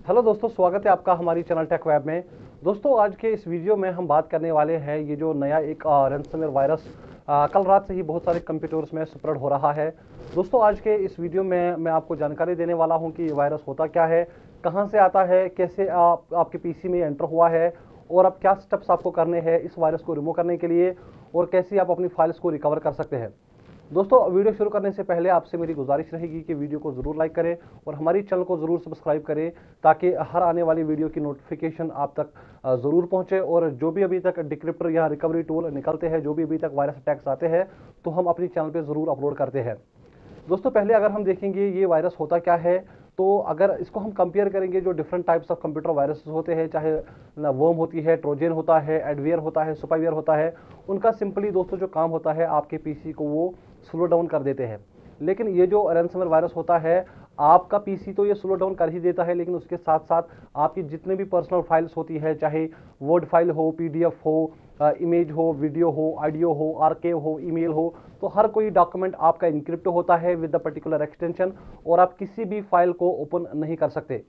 Hello दोस्तों, स्वागत है आपका हमारी चैनल टेक वेब में। दोस्तों, आज के इस वीडियो में हम बात करने वाले हैं ये जो नया एक रैंसमवेयर वायरस कल रात से ही बहुत सारे कंप्यूटर्स में स्प्रेड हो रहा है। दोस्तों, आज के इस वीडियो में मैं आपको जानकारी देने वाला हूं कि ये वायरस होता क्या है, कहां से आता है, कैसे आपके पीसी में एंटर हुआ है और अब क्या स्टेप्स आपको करने हैं इस वायरस को रिमूव करने के लिए और कैसे आप अपनी फाइल्स को रिकवर कर सकते हैं। दोस्तों, वीडियो शुरू करने से पहले आपसे मेरी गुजारिश रहेगी कि वीडियो को ज़रूर लाइक करें और हमारी चैनल को ज़रूर सब्सक्राइब करें ताकि हर आने वाली वीडियो की नोटिफिकेशन आप तक ज़रूर पहुंचे। और जो भी अभी तक डिक्रिप्टर या रिकवरी टूल निकलते हैं, जो भी अभी तक वायरस अटैक्स आते हैं, तो हम अपनी चैनल पर ज़रूर अपलोड करते हैं। दोस्तों, पहले अगर हम देखेंगे ये वायरस होता क्या है, तो अगर इसको हम कंपेयर करेंगे जो different types of computer viruses होते हैं, चाहे वर्म होती है, ट्रोजन होता है, एडवेयर होता है, स्पाईवेयर होता है, उनका सिंपली दोस्तों जो काम होता है आपके पीसी को वो स्लो डाउन कर देते हैं। लेकिन ये जो रैंसमवेयर वायरस होता है, आपका पीसी तो ये स्लो डाउन कर ही देता है, लेकिन उसके साथ साथ आपकी जितने भी पर्सनल फाइल्स होती है, चाहे वर्ड फाइल हो, पीडीएफ हो, इमेज हो, वीडियो हो, ऑडियो हो, आर्काइव हो, ईमेल हो, तो हर कोई डॉक्यूमेंट आपका इनक्रिप्ट होता है विद द पर्टिकुलर एक्सटेंशन और आप किसी भी फाइल को ओपन नहीं कर सकते।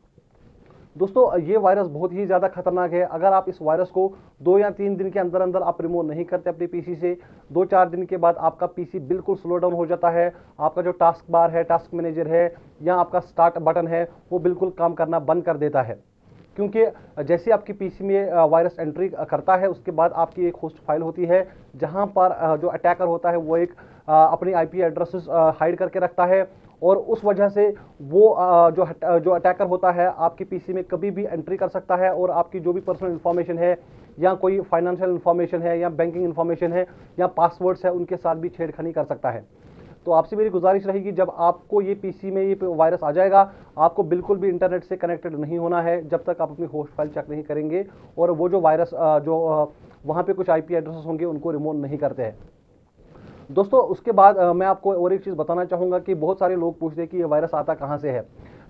दोस्तों, ये वायरस बहुत ही ज़्यादा खतरनाक है। अगर आप इस वायरस को 2 या 3 दिन के अंदर अंदर आप रिमूव नहीं करते अपने पीसी से, 2-4 दिन के बाद आपका पीसी बिल्कुल स्लो डाउन हो जाता है। आपका जो टास्क बार है, टास्क मैनेजर है या आपका स्टार्ट बटन है, वो बिल्कुल काम करना बंद कर देता है। क्योंकि जैसे आपकी पीसी में वायरस एंट्री करता है, उसके बाद आपकी एक होस्ट फाइल होती है जहां पर जो अटैकर होता है वो एक अपनी आईपी एड्रेसेस हाइड करके रखता है और उस वजह से वो जो अटैकर होता है आपकी पीसी में कभी भी एंट्री कर सकता है और आपकी जो भी पर्सनल इंफॉर्मेशन है या कोई फाइनेंशियल इंफॉर्मेशन है या बैंकिंग इंफॉर्मेशन है या पासवर्ड्स है, उनके साथ भी छेड़खानी कर सकता है। तो आपसे मेरी गुजारिश रहेगी, जब आपको ये पीसी में ये वायरस आ जाएगा, आपको बिल्कुल भी इंटरनेट से कनेक्टेड नहीं होना है जब तक आप अपनी होस्ट फाइल चेक नहीं करेंगे और वो जो वायरस वहाँ पे कुछ आईपी एड्रेसेस होंगे उनको रिमूव नहीं करते हैं। दोस्तों, उसके बाद मैं आपको और एक चीज़ बताना चाहूँगा कि बहुत सारे लोग पूछते हैं कि ये वायरस आता कहाँ से है।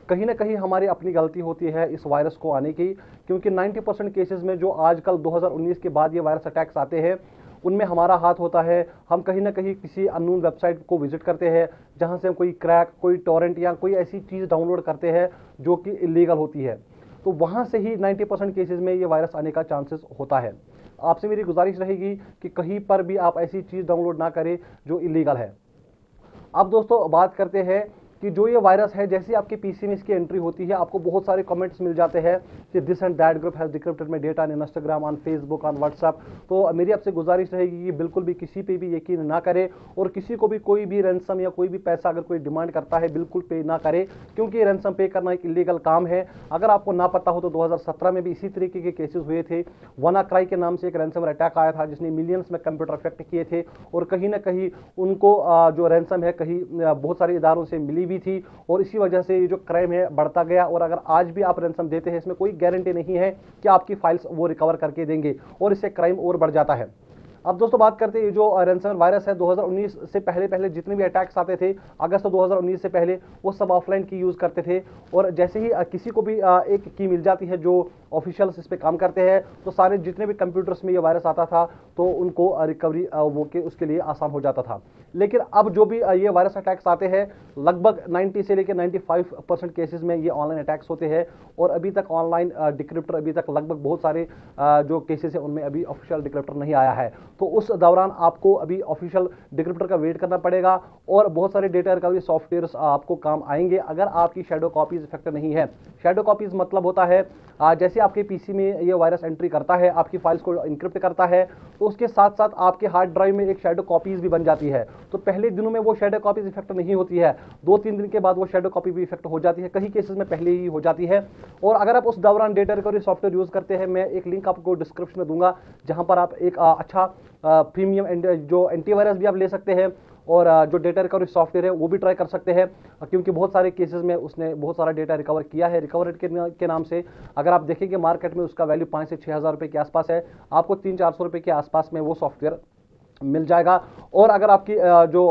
कहीं ना कहीं हमारी अपनी गलती होती है इस वायरस को आने की, क्योंकि 90% केसेस में जो आजकल 2019 के बाद ये वायरस अटैक्स आते हैं उनमें हमारा हाथ होता है। हम कहीं ना कहीं किसी अननोन वेबसाइट को विजिट करते हैं जहां से हम कोई क्रैक, कोई टॉरेंट या कोई ऐसी चीज़ डाउनलोड करते हैं जो कि इलीगल होती है, तो वहां से ही 90% केसेस में ये वायरस आने का चांसेस होता है। आपसे मेरी गुजारिश रहेगी कि कहीं पर भी आप ऐसी चीज़ डाउनलोड ना करें जो इलीगल है। अब दोस्तों, बात करते हैं कि जो ये वायरस है, जैसे आपके पीसी में इसकी एंट्री होती है, आपको बहुत सारे कमेंट्स मिल जाते हैं कि this and that group has decrypted my data on Instagram, on Facebook, on WhatsApp. तो मेरी आपसे गुजारिश रहेगी कि बिल्कुल भी किसी पे भी यकीन ना करें और किसी को भी कोई भी रैंसम या कोई भी पैसा अगर कोई डिमांड करता है, बिल्कुल पे ना करें, क्योंकि रैंसम पे करना एक इलीगल काम है। अगर आपको ना पता हो तो 2017 में भी इसी तरीके के केसेस हुए थे। WannaCry के नाम से एक रैंसमवेयर अटैक आया था जिसने मिलियंस में कंप्यूटर अफेक्ट किए थे और कहीं ना कहीं उनको जो रैंसम है कहीं बहुत सारे इदारों से मिली भी थी और इसी वजह से ये जो क्राइम है बढ़ता गया। और अगर आज भी आप रैंसम देते हैं, इसमें कोई गारंटी नहीं है कि आपकी फाइल्स वो रिकवर करके देंगे और इससे क्राइम और बढ़ जाता है। अब दोस्तों, बात करते हैं ये जो रैंसमवेयर वायरस है, 2019 से पहले पहले जितने भी अटैक्स आते थे अगस्त 2019 से पहले, वो सब ऑफलाइन की यूज़ करते थे। और जैसे ही किसी को भी एक की मिल जाती है जो ऑफिशियल्स इस पर काम करते हैं, तो सारे जितने भी कंप्यूटर्स में ये वायरस आता था तो उनको रिकवरी वो के उसके लिए आसान हो जाता था। लेकिन अब जो भी ये वायरस अटैक्स आते हैं, लगभग 90 से लेकर 95% केसेस में ये ऑनलाइन अटैक्स होते हैं और अभी तक ऑनलाइन डिक्रिप्टर अभी तक लगभग बहुत सारे जो केसेस हैं उनमें अभी ऑफिशियल डिक्रिप्टर नहीं आया है। तो उस दौरान आपको अभी ऑफिशियल डिक्रिप्टर का वेट करना पड़ेगा और बहुत सारे डेटा रिकवरी सॉफ्टवेयर्स आपको काम आएंगे अगर आपकी शैडो कॉपीज इफेक्ट नहीं है। शैडो कॉपीज मतलब होता है जैसे आपके पीसी में ये वायरस एंट्री करता है, आपकी फाइल्स को इनक्रिप्ट करता है, तो उसके साथ साथ आपके हार्ड ड्राइव में एक शैडो कॉपीज भी बन जाती है। तो पहले दिनों में वो शैडो कॉपीज इफेक्ट नहीं होती है, 2-3 दिन के बाद वो शैडो कॉपी भी इफेक्ट हो जाती है, कई केसेस में पहले ही हो जाती है। और अगर आप उस दौरान डेटा रिकवरी सॉफ्टवेयर यूज करते हैं, मैं एक लिंक आपको डिस्क्रिप्शन में दूंगा जहां पर आप एक अच्छा प्रीमियम जो एंटीवायरस भी आप ले सकते हैं और जो डेटा रिकवरी सॉफ्टवेयर है वो भी ट्राई कर सकते हैं, क्योंकि बहुत सारे केसेस में उसने बहुत सारा डेटा रिकवर किया है रिकवर रेट के नाम से। अगर आप देखेंगे मार्केट में उसका वैल्यू 5 से 6 हज़ार रुपये के आसपास है, आपको 300-400 रुपये के आसपास में वो सॉफ्टवेयर मिल जाएगा। और अगर आपकी जो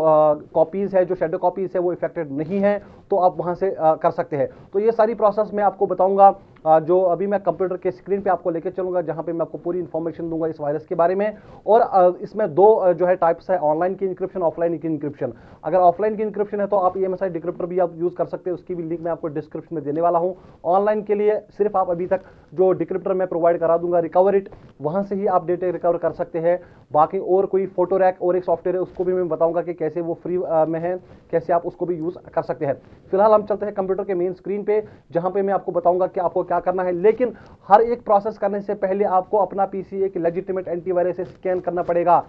कॉपीज़ है, जो शेडो कॉपीज़ है वो इफेक्टेड नहीं है, तो आप वहाँ से कर सकते हैं। तो ये सारी प्रोसेस मैं आपको बताऊंगा जो अभी मैं कंप्यूटर के स्क्रीन पे आपको लेके चलूंगा, जहां पे मैं आपको पूरी इंफॉर्मेशन दूंगा इस वायरस के बारे में। और इसमें दो जो है टाइप्स है, ऑनलाइन की इंक्रिप्शन, ऑफलाइन की इंक्रिप्शन। अगर ऑफलाइन की इंक्रिप्शन है तो आप EMSI डिक्रिप्टर भी आप यूज कर सकते हैं, उसकी भी लिंक मैं आपको डिस्क्रिप्शन में देने वाला हूं। ऑनलाइन के लिए सिर्फ आप अभी तक जो डिक्रिप्टर मैं प्रोवाइड करा दूंगा रिकवरिट, वहां से ही आप डेटा रिकवर कर सकते हैं। बाकी और कोई फोटो रैक और एक सॉफ्टवेयर है, उसको भी मैं बताऊंगा कि कैसे वो फ्री में है, कैसे आप उसको भी यूज कर सकते हैं। फिलहाल हम चलते हैं कंप्यूटर के मेन स्क्रीन पे, जहां पे मैं आपको बताऊंगा कि आपको क्या करना है। लेकिन हर एक प्रोसेस करने से पहले आपको अपना पीसी एक लेजिटिमेट एंटीवायरस से स्कैन करना पड़ेगा।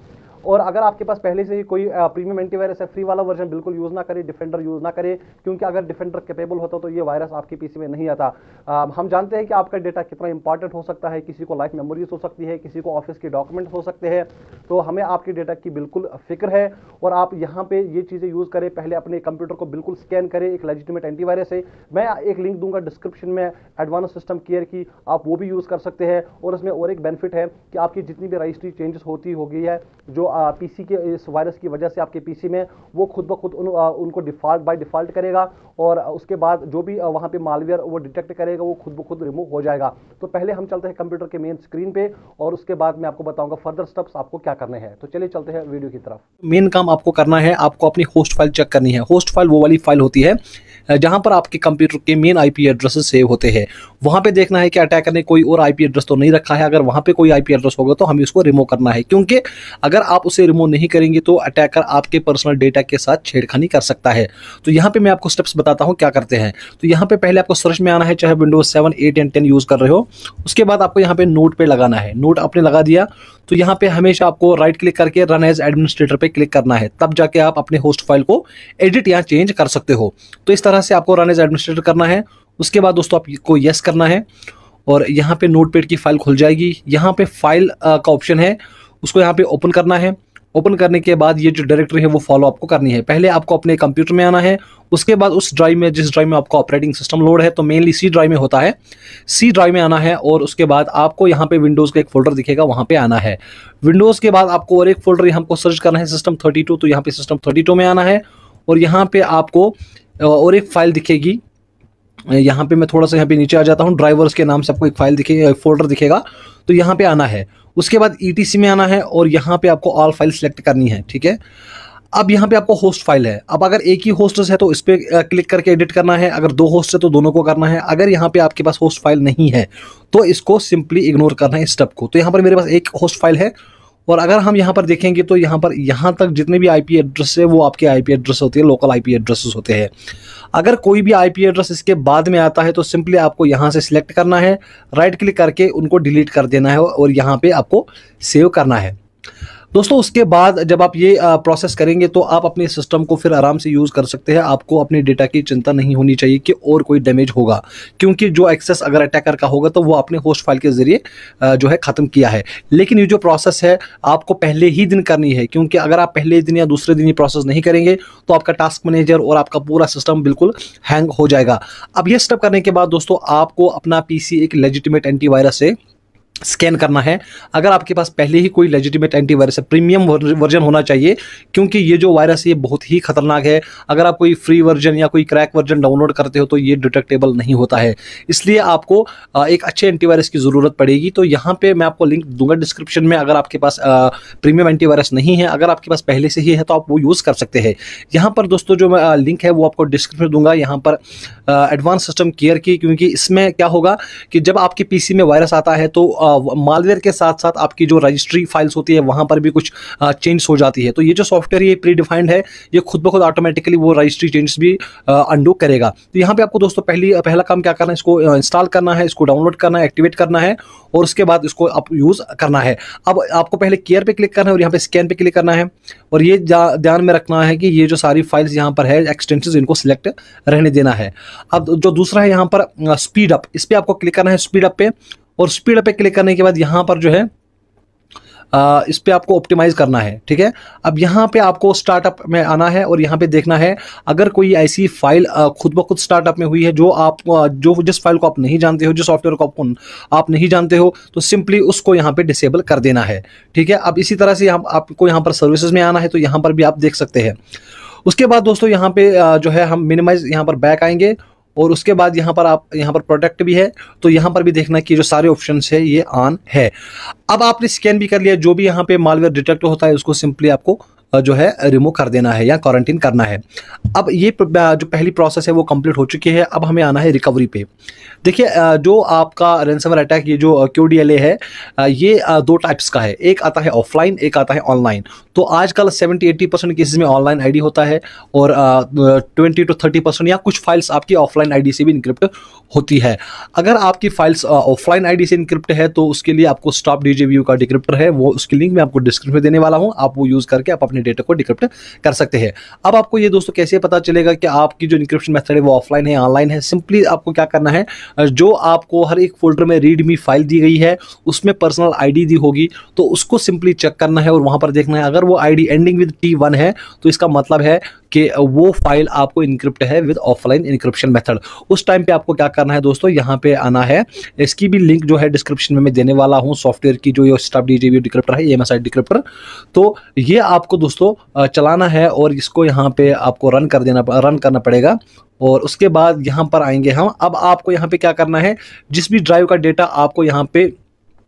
और अगर आपके पास पहले से ही कोई प्रीमियम एंटीवायरस है, फ्री वाला वर्जन बिल्कुल यूज ना करें, डिफेंडर यूज ना करें, क्योंकि अगर डिफेंडर कैपेबल होता तो ये वायरस आपके पीसी में नहीं आता। हम जानते हैं कि आपका डेटा कितना इंपॉर्टेंट हो सकता है, किसी को लाइफ मेमोरीज हो सकती है, किसी को ऑफिस के डॉक्यूमेंट हो सकते हैं, तो हमें आपके डेटा की बिल्कुल फिक्र है। और आप यहाँ पे ये चीजें यूज करें, पहले अपने कंप्यूटर को बिल्कुल स्कैन करें एक लेजिटिमेट एंटीवायरस से। मैं एक लिंक दूंगा डिस्क्रिप्शन में एडवांस सिस्टम केयर की, आप वो भी यूज कर सकते हैं। और इसमें और एक बेनिफिट है कि आपकी जितनी भी रजिस्ट्री चेंजेस होती होगी है जो पीसी के इस वायरस की वजह से आपके पीसी में, वो खुद ब खुद उनको डिफॉल्ट बाय डिफॉल्ट करेगा। और उसके बाद जो भी वहां पे मालवेयर वो डिटेक्ट करेगा, वो खुद ब खुद रिमूव हो जाएगा। तो पहले हम चलते हैं कंप्यूटर के मेन स्क्रीन पे, और उसके बाद मैं आपको बताऊंगा फर्दर स्टेप्स आपको क्या करने हैं। तो चलिए चलते हैं वीडियो की तरफ। मेन काम आपको करना है, आपको अपनी होस्ट फाइल चेक करनी है। होस्ट फाइल वो वाली फाइल होती है जहां पर आपके कंप्यूटर के मेन आईपी एड्रेसेस सेव होते हैं। वहां पे देखना है कि अटैकर ने कोई और आईपी एड्रेस तो नहीं रखा है। अगर वहां पे कोई आईपी एड्रेस होगा तो हमें उसको रिमूव करना है, क्योंकि अगर आप उसे रिमूव नहीं करेंगे तो अटैकर आपके पर्सनल डेटा के साथ छेड़खानी कर सकता है। तो यहाँ पे मैं आपको स्टेप्स बताता हूँ क्या करते हैं। तो यहाँ पे पहले आपको सर्च में आना है, चाहे विंडोज 7, 8 एंड 10 यूज कर रहे हो। उसके बाद आपको यहाँ पे नोट पे लगाना है। नोट आपने लगा दिया तो यहाँ पे हमेशा आपको राइट क्लिक करके रन एज एडमिनिस्ट्रेटर पे क्लिक करना है, तब जाके आप अपने होस्ट फाइल को एडिट या चेंज कर सकते हो। तो इस तरह से आपको रन एज एडमिनिस्ट्रेटर करना है। उसके बाद दोस्तों आपको यस करना है और यहाँ पे नोटपैड की फाइल खुल जाएगी। यहाँ पे फाइल का ऑप्शन है, उसको यहाँ पे ओपन करना है। ओपन करने के बाद ये जो डायरेक्टरी है वो फॉलो आपको करनी है। पहले आपको अपने कंप्यूटर में आना है, उसके बाद उस ड्राइव में जिस ड्राइव में आपका ऑपरेटिंग सिस्टम लोड है, तो मेनली सी ड्राइव में होता है, सी ड्राइव में आना है। और उसके बाद आपको यहाँ पे विंडोज़ का एक फोल्डर दिखेगा, वहाँ पे आना है। विंडोज़ के बाद आपको और एक फोल्डर यहाँ को सर्च करना है, सिस्टम 32, तो यहाँ पे सिस्टम 32 में आना है। और यहाँ पे आपको और एक फाइल दिखेगी, यहाँ पे मैं थोड़ा सा यहाँ पे नीचे आ जाता हूँ, ड्राइवर्स के नाम से आपको एक फाइल दिखेगा, एक फोल्डर दिखेगा, तो यहाँ पे आना है। उसके बाद ETC में आना है और यहाँ पे आपको ऑल फाइल सेलेक्ट करनी है, ठीक है। अब यहाँ पे आपको होस्ट फाइल है। अब अगर एक ही होस्ट है तो इस पर क्लिक करके एडिट करना है, अगर दो होस्ट है तो दोनों को करना है। अगर यहाँ पे आपके पास होस्ट फाइल नहीं है तो इसको सिंपली इग्नोर करना है इस स्टेप को। तो यहाँ पर मेरे पास एक होस्ट फाइल है, और अगर हम यहाँ पर देखेंगे तो यहाँ पर यहाँ तक जितने भी IP एड्रेस है वो आपके IP एड्रेस होते हैं, लोकल IP एड्रेसेस होते हैं। अगर कोई भी IP एड्रेस इसके बाद में आता है तो सिंपली आपको यहाँ से सिलेक्ट करना है, राइट क्लिक करके उनको डिलीट कर देना है और यहाँ पे आपको सेव करना है। दोस्तों उसके बाद जब आप ये प्रोसेस करेंगे तो आप अपने सिस्टम को फिर आराम से यूज़ कर सकते हैं। आपको अपने डेटा की चिंता नहीं होनी चाहिए कि और कोई डैमेज होगा, क्योंकि जो एक्सेस अगर अटैकर का होगा तो वो अपने होस्ट फाइल के ज़रिए जो है ख़त्म किया है। लेकिन ये जो प्रोसेस है आपको पहले ही दिन करनी है, क्योंकि अगर आप पहले दिन या दूसरे दिन ये प्रोसेस नहीं करेंगे तो आपका टास्क मैनेजर और आपका पूरा सिस्टम बिल्कुल हैंग हो जाएगा। अब ये स्टेप करने के बाद दोस्तों आपको अपना PC एक लेजिटिमेट एंटीवायरस से स्कैन करना है। अगर आपके पास पहले ही कोई लेजिटिमेट एंटीवायरस है, प्रीमियम वर्जन होना चाहिए, क्योंकि ये जो वायरस है ये बहुत ही खतरनाक है। अगर आप कोई फ्री वर्जन या कोई क्रैक वर्जन डाउनलोड करते हो तो ये डिटेक्टेबल नहीं होता है, इसलिए आपको एक अच्छे एंटीवायरस की ज़रूरत पड़ेगी। तो यहाँ पे मैं आपको लिंक दूंगा डिस्क्रिप्शन में। अगर आपके पास प्रीमियम एंटीवायरस नहीं है, अगर आपके पास पहले से ही है तो आप वो यूज़ कर सकते हैं। यहाँ पर दोस्तों जो लिंक है वो आपको डिस्क्रिप्शन में दूंगा, यहाँ पर एडवांस सिस्टम केयर की, क्योंकि इसमें क्या होगा कि जब आपके PC में वायरस आता है तो मालवेयर के साथ साथ आपकी जो रजिस्ट्री फाइल्स होती है वहां पर भी कुछ चेंज हो जाती है। तो ये जो सॉफ्टवेयर ये प्री डिफाइंड है, ये खुद ब खुद ऑटोमेटिकली वो रजिस्ट्री चेंज भी अंडू करेगा। तो यहाँ पे आपको दोस्तों पहला काम क्या करना है, इसको इंस्टॉल करना है, इसको डाउनलोड करना है, एक्टिवेट करना है, और उसके बाद इसको आप यूज़ करना है। अब आपको पहले केयर पे क्लिक करना है और यहाँ पे स्कैन पे क्लिक करना है, और ये ध्यान में रखना है कि ये जो सारी फाइल्स यहाँ पर है एक्सटेंशंस, इनको सिलेक्ट रहने देना है। अब जो दूसरा है यहाँ पर स्पीड अप, इस पर आपको क्लिक करना है, स्पीड अप पे, और स्पीड अप पे क्लिक करने के बाद यहाँ पर जो है इस पे आपको ऑप्टिमाइज करना है, ठीक है। अब यहाँ पे आपको स्टार्टअप में आना है और यहाँ पे देखना है अगर कोई ऐसी फाइल खुद ब खुद स्टार्टअप में हुई है जो जिस फाइल को आप नहीं जानते हो, जिस सॉफ्टवेयर को आप नहीं जानते हो, तो सिंपली उसको यहाँ पे डिसेबल कर देना है, ठीक है। अब इसी तरह से आपको यहाँ पर सर्विसेज में आना है, तो यहाँ पर भी आप देख सकते हैं। उसके बाद दोस्तों यहाँ पे जो है हम मिनिमाइज यहाँ पर बैक आएंगे और उसके बाद यहाँ पर आप यहाँ पर प्रोटेक्ट भी है, तो यहाँ पर भी देखना कि जो सारे ऑप्शन है ये ऑन है। अब आपने स्कैन भी कर लिया, जो भी यहाँ पे मालवेयर डिटेक्ट होता है उसको सिंपली आपको जो है रिमूव कर देना है या क्वारंटीन करना है। अब ये जो पहली प्रोसेस है वो कंप्लीट हो चुकी है। अब हमें आना है रिकवरी पे। देखिए जो आपका रैंसमवेयर अटैक, ये जो QDLA है, ये दो टाइप्स का है। एक आता है ऑफलाइन, एक आता है ऑनलाइन। तो आजकल 70-80% केसेस में ऑनलाइन आईडी होता है और 20-30% या कुछ फाइल्स आपकी ऑफलाइन आईडी से भी इनक्रिप्ट होती है। अगर आपकी फाइल्स ऑफलाइन आईडी से इनक्रिप्ट है तो उसके लिए आपको स्टॉप DJView का डिक्रिप्टर है, वो उसकी लिंक मैं आपको डिस्क्रिप्शन में देने वाला हूँ। आप वो यूज करके आप अपने डेटा को डिक्रिप्ट कर सकते हैं। अब आपको ये दोस्तों कैसे पता चलेगा कि आपकी जो इनक्रिप्शन मेथड है वो ऑफलाइन है ऑनलाइन है? सिंपली आपको क्या करना है, जो आपको हर एक फोल्डर में रीडमी फाइल दी गई है उसमें पर्सनल आईडी दी होगी, तो उसको सिंपली चेक करना है और वहां पर देखना है अगर वो आईडी एंडिंग विद T1 है तो इसका मतलब है कि वो फाइल आपको इनक्रिप्ट है विद ऑफलाइन इनक्रिप्शन मेथड। उस टाइम पे आपको क्या करना है दोस्तों, यहाँ पे आना है। इसकी भी लिंक जो है डिस्क्रिप्शन में मैं देने वाला हूँ, सॉफ्टवेयर की जो ये स्टॉप DJView डिक्रिप्टर है, EMSI डिक्रिप्टर। तो ये आपको दोस्तों चलाना है और इसको यहाँ पे आपको रन करना पड़ेगा। और उसके बाद यहाँ पर आएंगे हम। अब आपको यहाँ पे क्या करना है, जिस भी ड्राइव का डेटा आपको यहाँ पे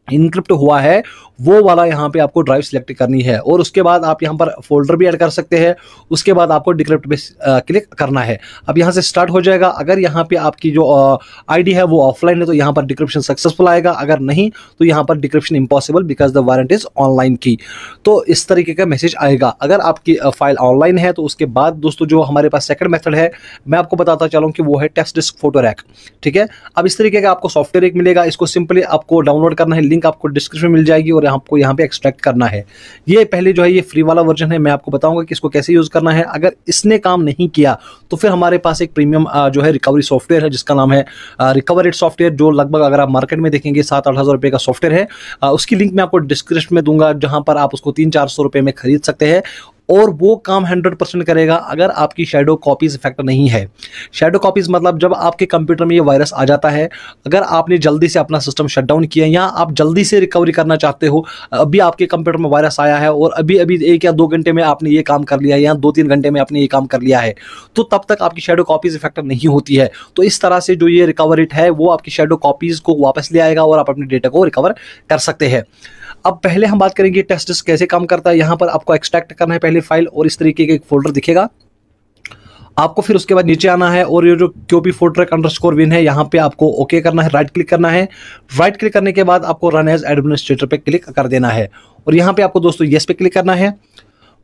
इनक्रिप्ट हुआ है वो वाला यहाँ पे आपको ड्राइव सिलेक्ट करनी है और उसके बाद आप यहाँ पर फोल्डर भी ऐड कर सकते हैं। उसके बाद आपको डिक्रिप्ट पे क्लिक करना है। अब यहाँ से स्टार्ट हो जाएगा। अगर यहाँ पे आपकी जो आईडी है वो ऑफलाइन है तो यहाँ पर डिक्रिप्शन सक्सेसफुल आएगा, अगर नहीं तो यहाँ पर decryption impossible because the warrant is online की। तो इस तरीके का मैसेज आएगा। अगर आपकी फाइल ऑनलाइन है तो उसके बाद दोस्तों जो हमारे पास सेकंड मेथड है मैं आपको बताता चलूँ कि वो है टेस्ट डिस्क फोटो रैक। ठीक है, अब इस तरीके का आपको सॉफ्टवेयर एक मिलेगा, इसको सिंपली आपको डाउनलोड करना है, लिंक आपको डिस्क्रिप्शन में मिल जाएगी और आपको यहाँ पे एक्सट्रैक्ट करना है। ये पहले जो है ये फ्री वाला वर्जन है, मैं आपको बताऊंगा कि इसको कैसे यूज करना है। अगर इसने काम नहीं किया तो फिर हमारे पास एक प्रीमियम जो है रिकवरी सॉफ्टवेयर है जिसका नाम है रिकवर इट सॉफ्टवेयर, जो लगभग अगर आप मार्केट में देखेंगे 7-8 हज़ार रुपए का सॉफ्टवेयर है। उसकी लिंक मैं आपको डिस्क्रिप्शन में दूंगा जहां पर आप उसको 300-400 रुपए में खरीद सकते हैं और वो काम 100% करेगा अगर आपकी शैडो कॉपीज इफेक्ट नहीं है। शैडो कॉपीज मतलब जब आपके कंप्यूटर में ये वायरस आ जाता है, अगर आपने जल्दी से अपना सिस्टम शट डाउन किया या आप जल्दी से रिकवरी करना चाहते हो, अभी आपके कंप्यूटर में वायरस आया है और अभी 1 या 2 घंटे में आपने ये काम कर लिया है या 2-3 घंटे में आपने ये काम कर लिया है, तो तब तक आपकी शैडो कॉपीज इफेक्ट नहीं होती है। तो इस तरह से जो ये रिकवर इट है वो आपकी शैडो कॉपीज को वापस ले आएगा और आप अपने डेटा को रिकवर कर सकते हैं। अब पहले हम बात करेंगे टेस्ट डिस्क कैसे काम करता है। यहाँ पर आपको एक्सट्रैक्ट करना है पहले फाइल और इस तरीके का एक फोल्डर दिखेगा आपको। फिर उसके बाद नीचे आना है और ये जो QP4track_win है यहाँ पे आपको ओके करना है, राइट क्लिक करना है। राइट क्लिक करने के बाद आपको रन एज एडमिनिस्ट्रेटर पे क्लिक कर देना है और यहाँ पे आपको दोस्तों येस पे क्लिक करना है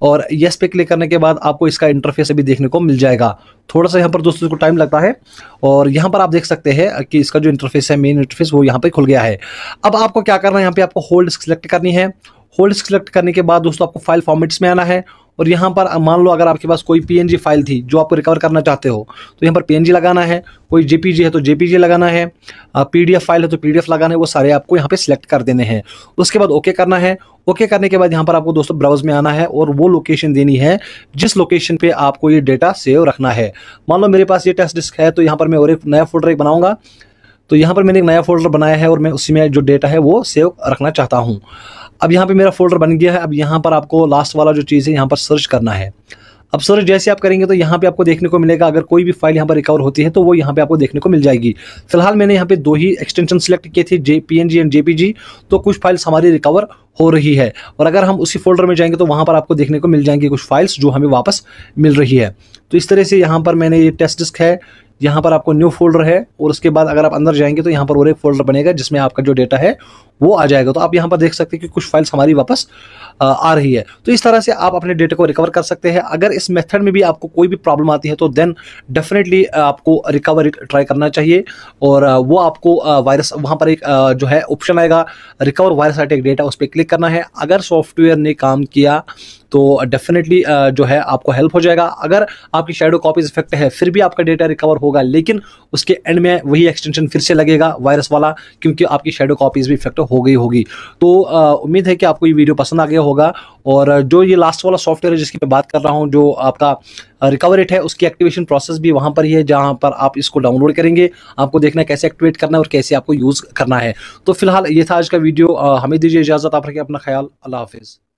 और येस पे क्लिक करने के बाद आपको इसका इंटरफेस अभी देखने को मिल जाएगा। थोड़ा सा यहाँ पर दोस्तों को टाइम लगता है और यहाँ पर आप देख सकते हैं कि इसका जो इंटरफेस है मेन इंटरफेस वो यहाँ पे खुल गया है। अब आपको क्या करना है, यहाँ पे आपको होल्ड डिस्क सिलेक्ट करनी है। होल्ड डिस्क सिलेक्ट करने के बाद दोस्तों आपको फाइल फॉर्मेट्स में आना है और यहाँ पर मान लो अगर आपके पास कोई PNG फाइल थी जो आपको रिकवर करना चाहते हो तो यहाँ पर PNG लगाना है, कोई JPG है तो JPG लगाना है, PDF फाइल है तो PDF लगाना है, वो सारे आपको यहाँ पे सिलेक्ट कर देने हैं। उसके बाद ओके करना है। ओके करने के बाद यहाँ पर आपको दोस्तों ब्राउज में आना है और वो लोकेशन देनी है जिस लोकेशन पे आपको ये डेटा सेव रखना है। मान लो मेरे पास ये टेस्ट डिस्क है तो यहाँ पर मैं और एक नया फोल्डर बनाऊंगा, तो यहाँ पर मैंने एक नया फोल्डर बनाया है और मैं उसी में जो डेटा है वो सेव रखना चाहता हूँ। अब यहाँ पे मेरा फोल्डर बन गया है। अब यहाँ पर आपको लास्ट वाला जो चीज़ है यहाँ पर सर्च करना है। अब सर्च जैसे आप करेंगे तो यहाँ पे आपको देखने को मिलेगा अगर कोई भी फाइल यहाँ पर रिकवर होती है तो वो यहाँ पे आपको देखने को मिल जाएगी। फिलहाल मैंने यहाँ पे 2 ही एक्सटेंशन सिलेक्ट किए थे, PNG एंड JPG, तो कुछ फाइल्स हमारी रिकवर हो रही है और अगर हम उसी फोल्डर में जाएंगे तो वहाँ पर आपको देखने को मिल जाएंगी कुछ फाइल्स जो हमें वापस मिल रही है। तो इस तरह से यहाँ पर मैंने ये टेस्ट डिस्क है, यहाँ पर आपको न्यू फोल्डर है और उसके बाद अगर आप अंदर जाएंगे तो यहाँ पर और एक फोल्डर बनेगा जिसमें आपका जो डेटा है वो आ जाएगा। तो आप यहाँ पर देख सकते हैं कि कुछ फाइल्स हमारी वापस आ रही है। तो इस तरह से आप अपने डेटा को रिकवर कर सकते हैं। अगर इस मेथड में भी आपको कोई भी प्रॉब्लम आती है तो देन डेफिनेटली आपको रिकवर ट्राई करना चाहिए और वो आपको वायरस वहाँ पर एक जो है ऑप्शन आएगा रिकवर वायरस अटैक डेटा, उस पर क्लिक करना है। अगर सॉफ्टवेयर ने काम किया तो डेफिनेटली जो है आपको हेल्प हो जाएगा। अगर आपकी शैडो कॉपीज इफेक्ट है फिर भी आपका डेटा रिकवर होगा, लेकिन उसके एंड में वही एक्सटेंशन फिर से लगेगा वायरस वाला, क्योंकि आपकी शैडो कॉपीज भी इफेक्ट हो गई होगी। तो उम्मीद है कि आपको ये वीडियो पसंद आ गया होगा और जो ये लास्ट वाला सॉफ्टवेयर है जिसकी मैं बात कर रहा हूँ, जो आपका रिकवर इट है, उसकी एक्टिवेशन प्रोसेस भी वहाँ पर ही है जहाँ पर आप इसको डाउनलोड करेंगे। आपको देखना है कैसे एक्टिवेट करना है और कैसे आपको यूज़ करना है। तो फिलहाल ये था आज का वीडियो। हमें दीजिए इजाज़त, आप रखिए अपना ख्याल। अल्लाह हाफिज़।